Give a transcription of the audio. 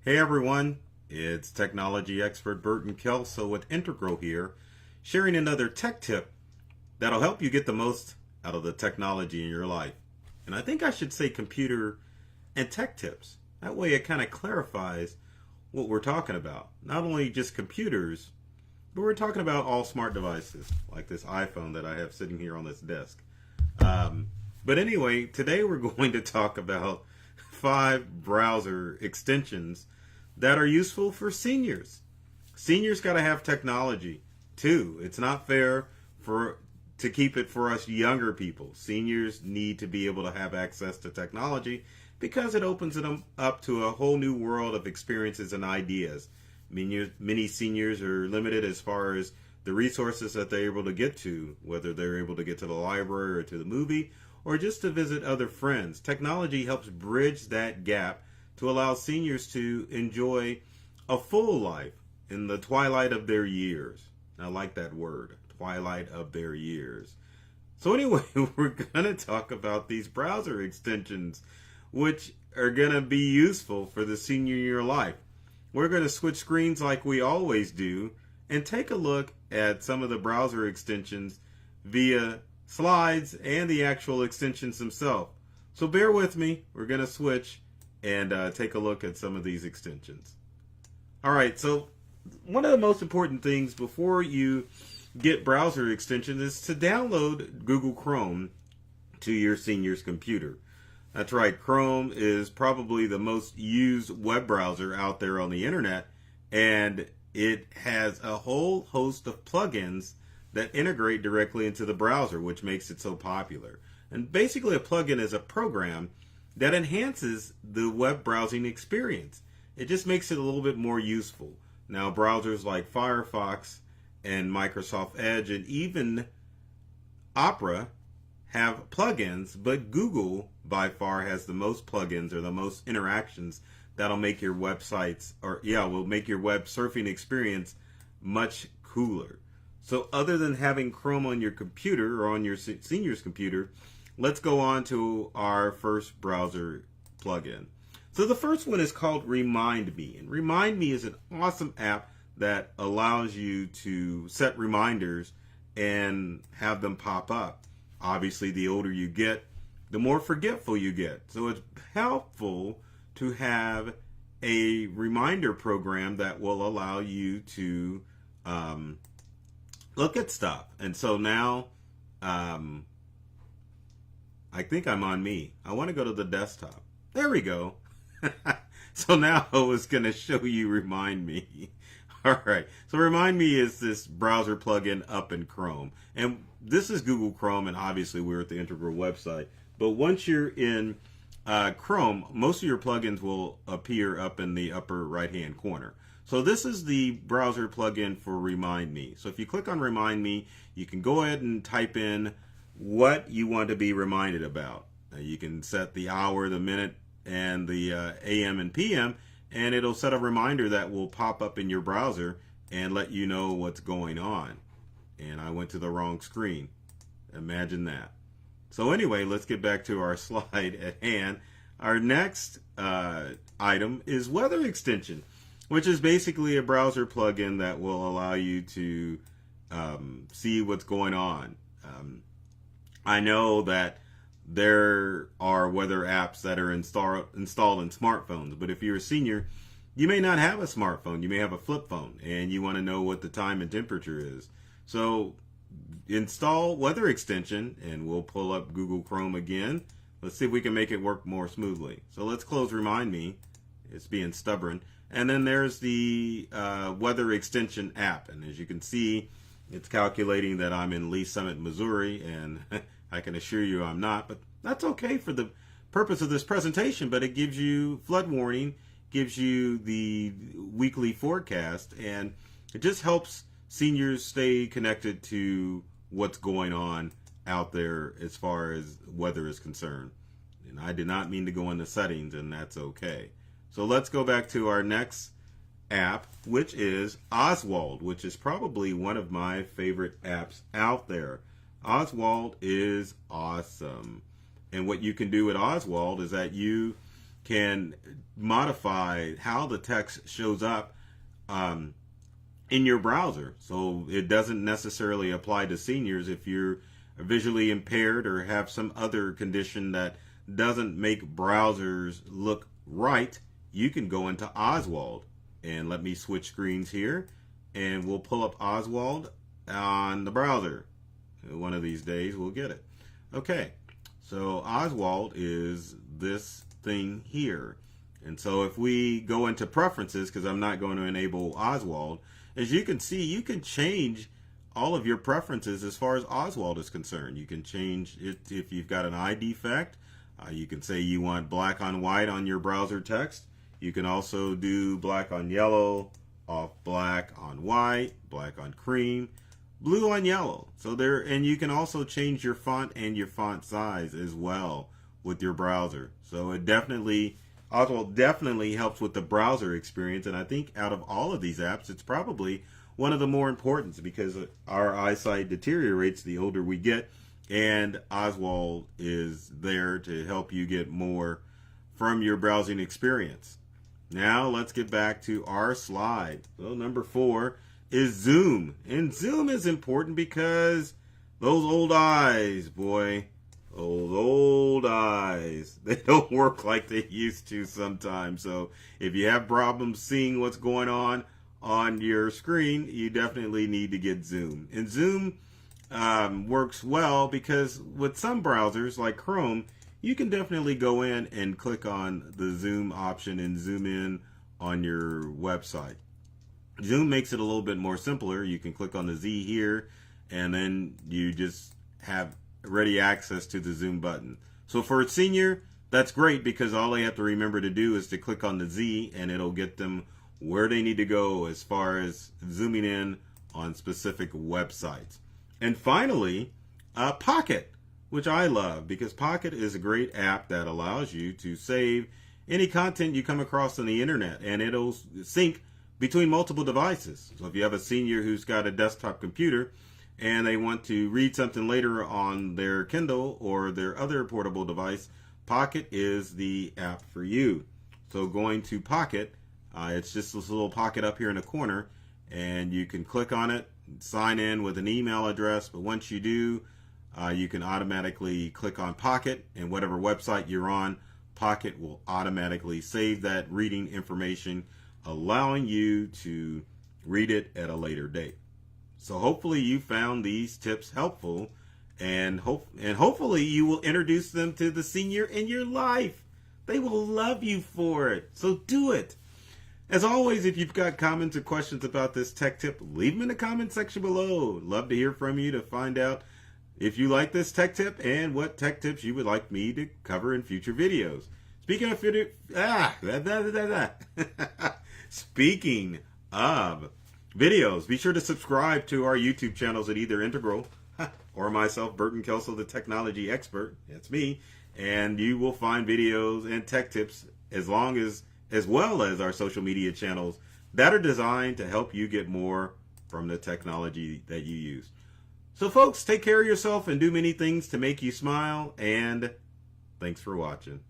Hey everyone, it's technology expert Burton Kelso with Integral here, sharing another tech tip that'll help you get the most out of the technology in your life. And I think I should say computer and tech tips. That way it kind of clarifies what we're talking about. Not only just computers, but we're talking about all smart devices, like this iPhone that I have sitting here on this desk. But anyway, today we're going to talk about 5 browser extensions that are useful for seniors. Seniors got to have technology too. It's not fair to keep it for us younger people. Seniors need to be able to have access to technology because it opens them up to a whole new world of experiences and ideas. Many seniors are limited as far as the resources that they're able to get to, whether they're able to get to the library or to the movie or just to visit other friends. Technology helps bridge that gap to allow seniors to enjoy a full life in the twilight of their years. I like that word, twilight of their years. So anyway, we're going to talk about these browser extensions, which are going to be useful for the senior year life. We're going to switch screens like we always do and take a look at some of the browser extensions via slides and the actual extensions themselves. So bear with me. We're going to switch and take a look at some of these extensions. All right, so one of the most important things before you get browser extensions is to download Google Chrome to your senior's computer. That's right, Chrome is probably the most used web browser out there on the internet, and it has a whole host of plugins that integrate directly into the browser, which makes it so popular. And basically a plugin is a program that enhances the web browsing experience. It just makes it a little bit more useful. Now, browsers like Firefox and Microsoft Edge and even Opera have plugins, but Google by far has the most plugins or the most interactions that'll make your websites will make your web surfing experience much cooler. So other than having Chrome on your computer or on your senior's computer, let's go on to our first browser plugin. So the first one is called RemindMe. And RemindMe is an awesome app that allows you to set reminders and have them pop up. Obviously, the older you get, the more forgetful you get. So it's helpful to have a reminder program that will allow you to look at stuff. And so now, I think I'm on me. I want to go to the desktop. There we go. So now I was going to show you RemindMe. All right. So RemindMe is this browser plugin up in Chrome. And this is Google Chrome, and obviously we're at the Integral website. But once you're in Chrome, most of your plugins will appear up in the upper right-hand corner. So this is the browser plugin for RemindMe. So if you click on RemindMe, you can go ahead and type in what you want to be reminded about. You can set the hour, the minute, and the AM and PM, and it'll set a reminder that will pop up in your browser and let you know what's going on. And I went to the wrong screen. Imagine that. So anyway, let's get back to our slide at hand. Our next item is Weather Extension, which is basically a browser plugin that will allow you to see what's going on. I know that there are weather apps that are installed in smartphones, but if you're a senior, you may not have a smartphone. You may have a flip phone, and you want to know what the time and temperature is. So install Weather Extension, and we'll pull up Google Chrome again. Let's see if we can make it work more smoothly. So let's close RemindMe. It's being stubborn. And then there's the Weather Extension app. And as you can see, it's calculating that I'm in Lee Summit, Missouri, and I can assure you I'm not, but that's okay for the purpose of this presentation. But it gives you flood warning, gives you the weekly forecast, and it just helps seniors stay connected to what's going on out there as far as weather is concerned. And I did not mean to go into settings, and that's okay. So let's go back to our next app, which is Oswald, which is probably one of my favorite apps out there. Oswald is awesome. And what you can do with Oswald is that you can modify how the text shows up in your browser. So it doesn't necessarily apply to seniors. If you're visually impaired or have some other condition that doesn't make browsers look right, you can go into Oswald. And let me switch screens here, and we'll pull up Oswald on the browser. One of these days we'll get it. Okay, so Oswald is this thing here. And so if we go into preferences, because I'm not going to enable Oswald, as you can see, you can change all of your preferences as far as Oswald is concerned. You can change it if you've got an eye defect. You can say you want black on white on your browser text. You can also do black on yellow, off black on white, black on cream, blue on yellow. So there, and you can also change your font and your font size as well with your browser. So it definitely, Oswald definitely helps with the browser experience. And I think out of all of these apps, it's probably one of the more important, because our eyesight deteriorates the older we get, and Oswald is there to help you get more from your browsing experience. Now let's get back to our slide. So number 4 is Zoom. And Zoom is important because those old eyes, boy, those old eyes, they don't work like they used to sometimes. So if you have problems seeing what's going on your screen, you definitely need to get Zoom. And Zoom works well because with some browsers like Chrome, you can definitely go in and click on the zoom option and zoom in on your website. Zoom makes it a little bit more simpler. You can click on the Z here, and then you just have ready access to the zoom button. So for a senior, that's great, because all they have to remember to do is to click on the Z, and it'll get them where they need to go as far as zooming in on specific websites. And finally, Pocket, which I love, because Pocket is a great app that allows you to save any content you come across on the internet, and it'll sync between multiple devices. So if you have a senior who's got a desktop computer and they want to read something later on their Kindle or their other portable device, Pocket is the app for you. So going to Pocket, it's just this little pocket up here in the corner, and you can click on it, sign in with an email address. But once you do, you can automatically click on Pocket, and whatever website you're on, Pocket will automatically save that reading information, allowing you to read it at a later date. So hopefully you found these tips helpful, and hopefully you will introduce them to the senior in your life. They will love you for it. So do it. As always, if you've got comments or questions about this tech tip, leave them in the comment section below. Love to hear from you to find out if you like this tech tip and what tech tips you would like me to cover in future videos. Speaking of Speaking of videos, be sure to subscribe to our YouTube channels at either Integral or myself, Burton Kelso, the technology expert. That's me. And you will find videos and tech tips as well as our social media channels that are designed to help you get more from the technology that you use. So folks, take care of yourself and do many things to make you smile, and thanks for watching.